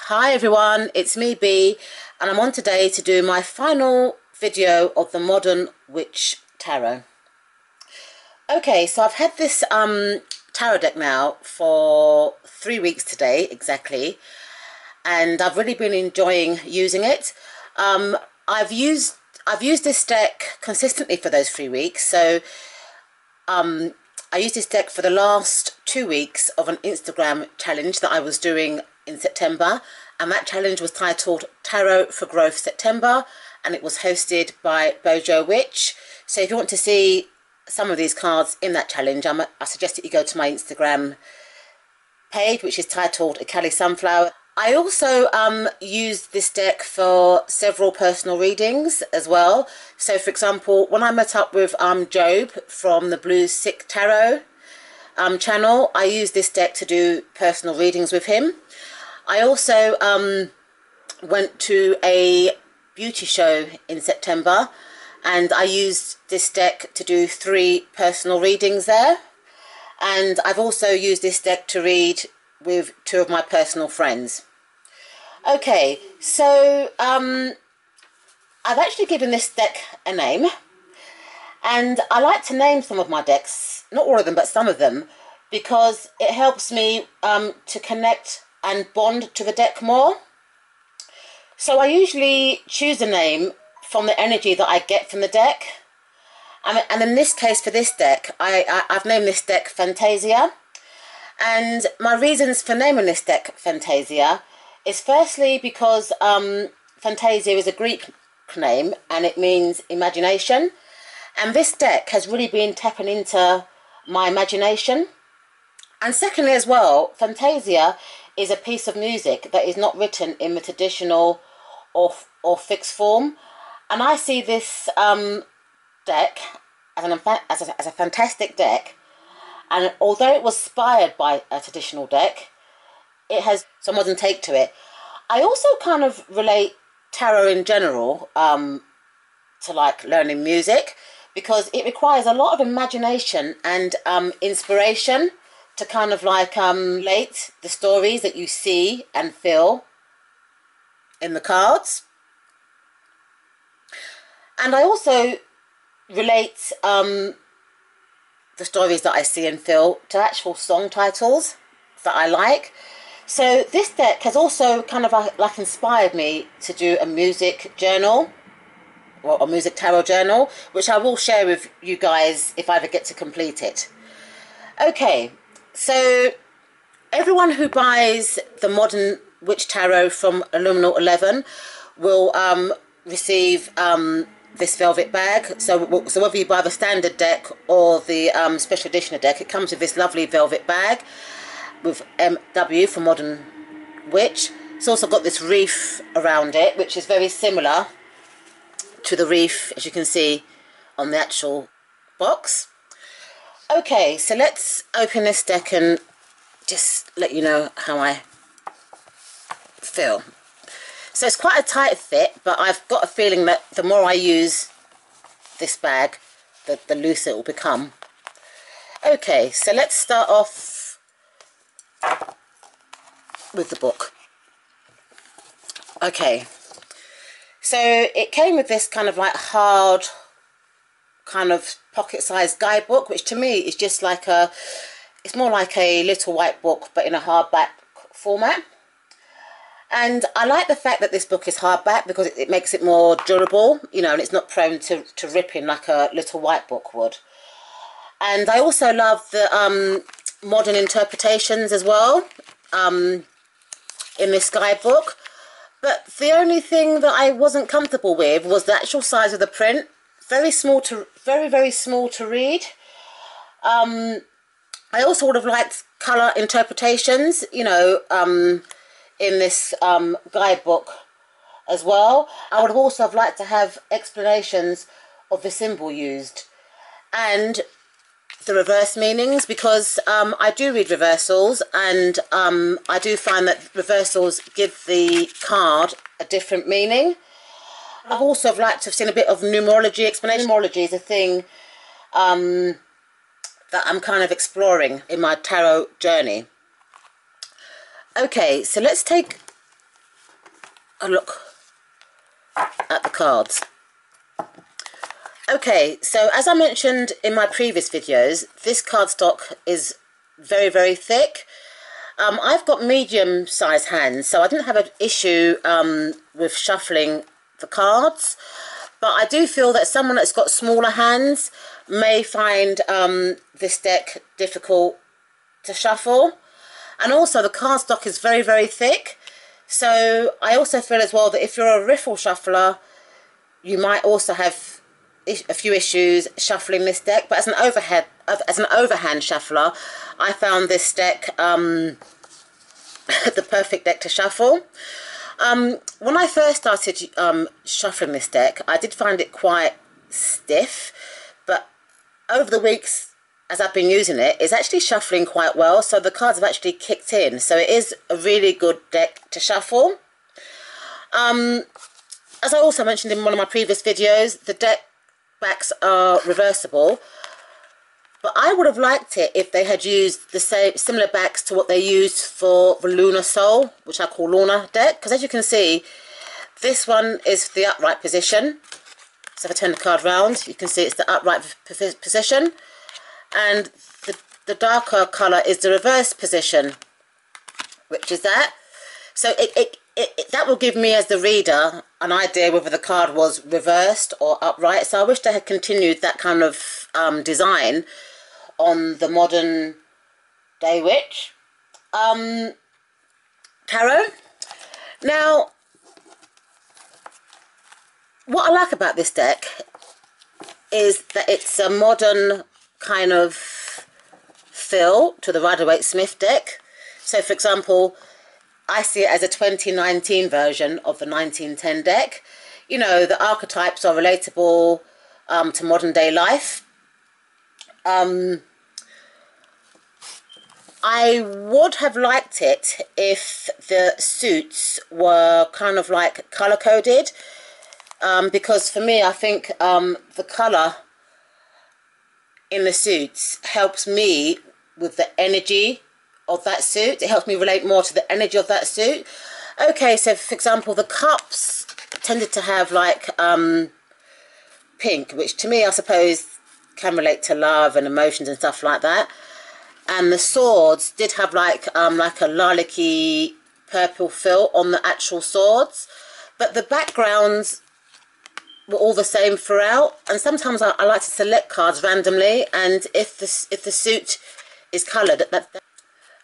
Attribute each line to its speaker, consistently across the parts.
Speaker 1: Hi everyone, it's me B, and I'm on today to do my final video of the Modern Witch Tarot. Okay, so I've had this tarot deck now for 3 weeks today exactly, and I've really been enjoying using it. I've used this deck consistently for those 3 weeks. So I used this deck for the last 2 weeks of an Instagram challenge that I was doing in September, and that challenge was titled Tarot for Growth September, and it was hosted by Bojo Witch. So if you want to see some of these cards in that challenge, I suggest that you go to my Instagram page, which is titled Akali Sunflower. I also used this deck for several personal readings as well. So for example, when I met up with Job from the Blue Sick Tarot channel, I used this deck to do personal readings with him. I also went to a beauty show in September, and I used this deck to do 3 personal readings there. And I've also used this deck to read with 2 of my personal friends. Okay, so I've actually given this deck a name, and I like to name some of my decks, not all of them, but some of them, because it helps me to connect and bond to the deck more. So I usually choose a name from the energy that I get from the deck. And in this case, for this deck, I've named this deck Fantasia. And my reasons for naming this deck Fantasia is firstly because Fantasia is a Greek name and it means imagination. And this deck has really been tapping into my imagination. And secondly as well, Fantasia is a piece of music that is not written in the traditional or fixed form. And I see this deck as a fantastic deck. And although it was inspired by a traditional deck, it has some modern take to it. I also kind of relate tarot in general to like learning music, because it requires a lot of imagination and inspiration to kind of like relate the stories that you see and feel in the cards. And I also relate the stories that I see and feel to actual song titles that I like. So this deck has also kind of like inspired me to do a music journal, or a music tarot journal, which I will share with you guys if I ever get to complete it. Okay, so everyone who buys the Modern Witch Tarot from Illuminal 11 will receive this velvet bag. So whether you buy the standard deck or the special edition deck, it comes with this lovely velvet bag with MW for Modern Witch. It's also got this wreath around it, which is very similar to the wreath, as you can see on the actual box. Okay, so let's open this deck and just let you know how I feel. So it's quite a tight fit, but I've got a feeling that the more I use this bag, the looser it will become. Okay, so let's start off with the book. Okay, so it came with this kind of like hard, kind of pocket-sized guidebook, which to me is just like it's more like a little white book, but in a hardback format. And I like the fact that this book is hardback because it makes it more durable, you know, and it's not prone to ripping like a little white book would. And I also love the modern interpretations as well in this guidebook. But the only thing that I wasn't comfortable with was the actual size of the print. Very small to very small to read. I also would have liked colour interpretations, you know, in this guidebook as well. I would have also have liked to have explanations of the symbol used and the reverse meanings, because I do read reversals, and I do find that reversals give the card a different meaning. I've also liked to have seen a bit of numerology explanation. Numerology is a thing that I'm kind of exploring in my tarot journey. Okay, so let's take a look at the cards. Okay, so as I mentioned in my previous videos, this cardstock is very, very thick. I've got medium-sized hands, so I didn't have an issue with shuffling the cards. But I do feel that someone that's got smaller hands may find this deck difficult to shuffle. And also the cardstock is very, very thick. So I also feel as well that if you're a riffle shuffler, you might also have a few issues shuffling this deck. But as an overhand shuffler, I found this deck the perfect deck to shuffle. When I first started shuffling this deck, I did find it quite stiff, but over the weeks as I've been using it, it's actually shuffling quite well, so the cards have actually kicked in, so it is a really good deck to shuffle. As I also mentioned in one of my previous videos, the deck backs are reversible, but I would have liked it if they had used the similar backs to what they used for the Lunar Soul, which I call Luna deck, because as you can see, this one is the upright position. So if I turn the card round, you can see it's the upright position, and the darker colour is the reverse position, which is that. So that will give me, as the reader, an idea whether the card was reversed or upright. So I wish they had continued that kind of design on the modern day witch tarot. Now, what I like about this deck is that it's a modern kind of feel to the Rider-Waite-Smith deck. So for example, I see it as a 2019 version of the 1910 deck. You know, the archetypes are relatable to modern day life. I would have liked it if the suits were kind of like color coded, because for me, I think the color in the suits helps me with the energy of that suit. It helps me relate more to the energy of that suit. Okay, so for example, the cups tended to have like pink, which to me I suppose can relate to love and emotions and stuff like that. And the swords did have like a lilac-y purple feel on the actual swords, but the backgrounds were all the same throughout. And sometimes I like to select cards randomly, and if the suit is coloured, that's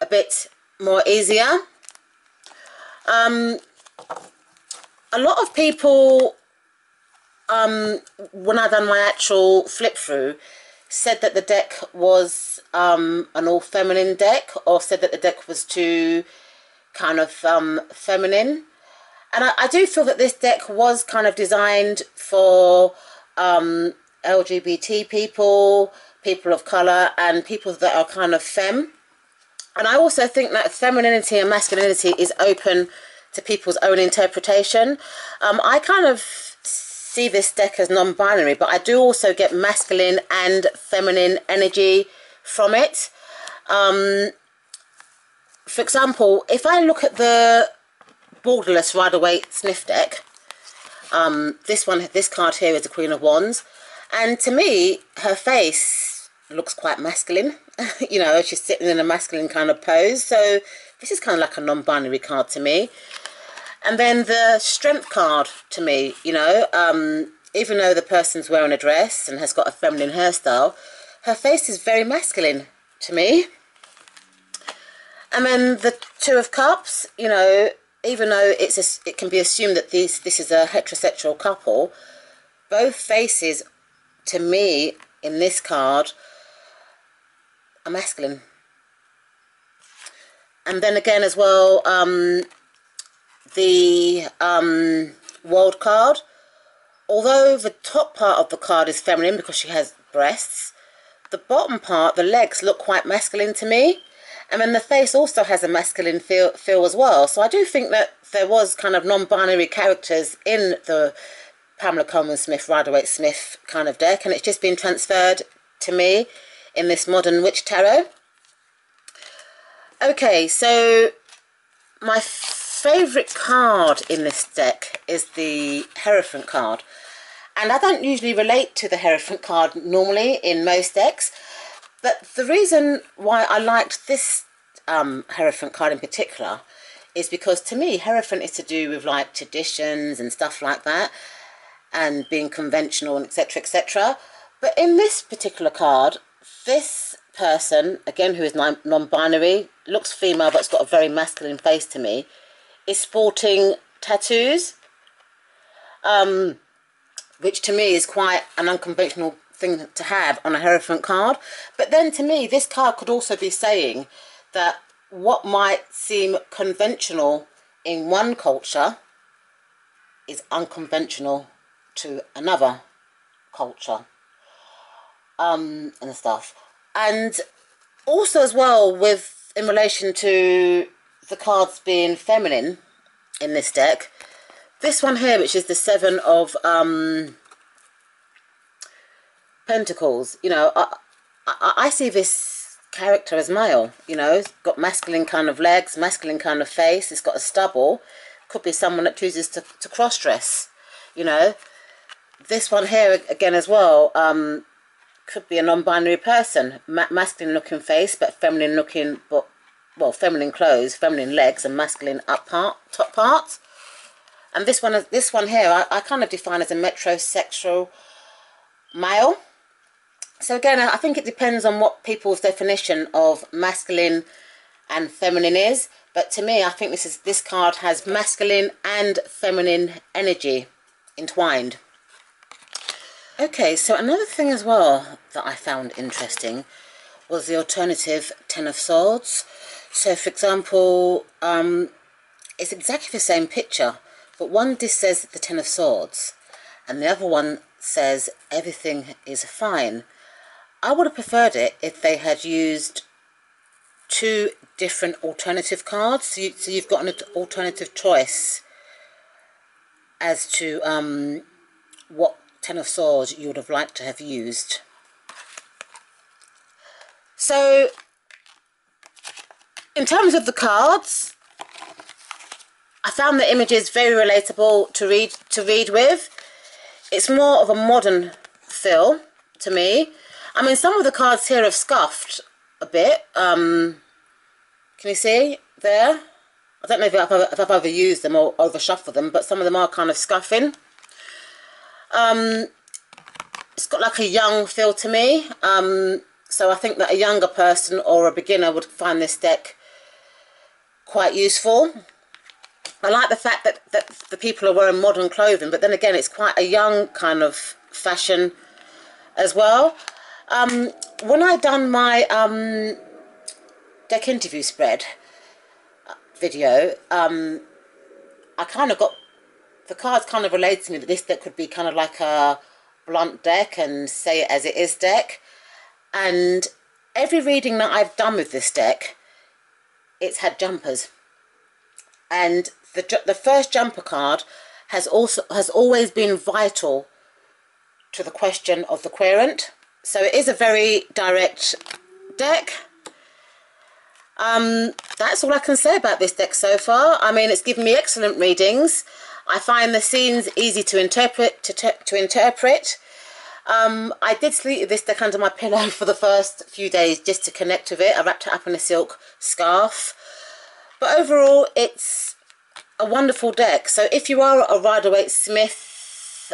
Speaker 1: a bit more easier. A lot of people, when I done my actual flip through, said that the deck was an all feminine deck, or said that the deck was too kind of feminine. And I do feel that this deck was kind of designed for LGBT people, people of colour, and people that are kind of femme. And I also think that femininity and masculinity is open to people's own interpretation. I kind of see this deck as non-binary, but I do also get masculine and feminine energy from it. For example, if I look at the borderless Rider-Waite-Smith deck, this card here is the Queen of Wands, and to me her face looks quite masculine. You know, she's sitting in a masculine kind of pose, so this is kind of like a non-binary card to me. And then the Strength card to me, you know, even though the person's wearing a dress and has got a feminine hairstyle, her face is very masculine to me. And then the Two of Cups, you know, even though it can be assumed that this is a heterosexual couple, both faces to me in this card are masculine. And then again as well, the World card, although the top part of the card is feminine because she has breasts, the bottom part, the legs, look quite masculine to me. And then the face also has a masculine feel as well. So I do think that there was kind of non-binary characters in the Pamela Colman Smith, Rider-Waite-Smith kind of deck, and it's just been transferred to me in this modern witch tarot. Okay, so my favourite card in this deck is the Hierophant card. And I don't usually relate to the Hierophant card normally in most decks. But the reason why I liked this Hierophant card in particular is because to me Hierophant is to do with like traditions and stuff like that, and being conventional and etc, etc. But in this particular card, this person, again who is non-binary, looks female but's got a very masculine face to me, is sporting tattoos, which to me is quite an unconventional thing to have on a Hierophant card. But then to me this card could also be saying that what might seem conventional in one culture is unconventional to another culture, and stuff. And also as well, with in relation to the cards being feminine in this deck, this one here, which is the Seven of Pentacles, you know, I see this character as male. You know, it's got masculine kind of legs, masculine kind of face, it's got a stubble. Could be someone that chooses to cross-dress, you know. This one here again as well, could be a non-binary person, masculine looking face but feminine looking, but well, feminine clothes, feminine legs and masculine top part. And this one here I kind of define as a metrosexual male. So again, I think it depends on what people's definition of masculine and feminine is. But to me, I think this card has masculine and feminine energy entwined. Okay, so another thing as well that I found interesting was the alternative Ten of Swords. So for example, it's exactly the same picture, but one just says the Ten of Swords and the other one says everything is fine. I would have preferred it if they had used two different alternative cards, so you've got an alternative choice as to what Ten of Swords you would have liked to have used. So in terms of the cards, I found the images very relatable to read with. It's more of a modern feel to me. I mean, some of the cards here have scuffed a bit. Can you see there? I don't know if I've overused them or over shuffled them, but some of them are kind of scuffing. It's got like a young feel to me. So I think that a younger person or a beginner would find this deck quite useful. I like the fact that the people are wearing modern clothing, but then again, it's quite a young kind of fashion as well. When I done my deck interview spread video, I kind of got the cards kind of related to me that this deck could be kind of like a blunt deck and say it as it is deck. And every reading that I've done with this deck, it's had jumpers. And the first jumper card has always been vital to the question of the querent. So it is a very direct deck. That's all I can say about this deck so far. I mean, it's given me excellent readings. I find the scenes easy to interpret. I did sleep with this deck under my pillow for the first few days just to connect with it. I wrapped it up in a silk scarf. But overall, it's a wonderful deck. So if you are a Rider-Waite-Smith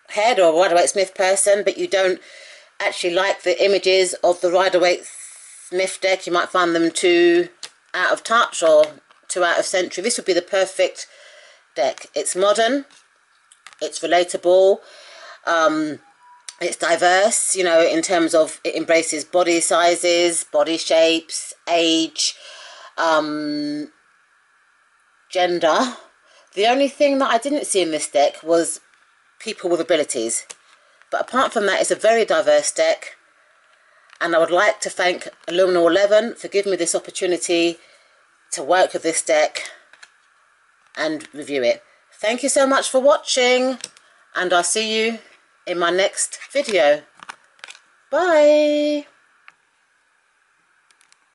Speaker 1: head or a Rider-Waite-Smith person, but you don't actually like the images of the Rider-Waite-Smith deck, you might find them too out of touch or too out of century, this would be the perfect deck. It's modern, it's relatable, it's diverse, you know, in terms of it embraces body sizes, body shapes, age, gender. The only thing that I didn't see in this deck was people with abilities. But apart from that, it's a very diverse deck. And I would like to thank Luminal 11 for giving me this opportunity to work with this deck and review it. Thank you so much for watching, and I'll see you in my next video. Bye!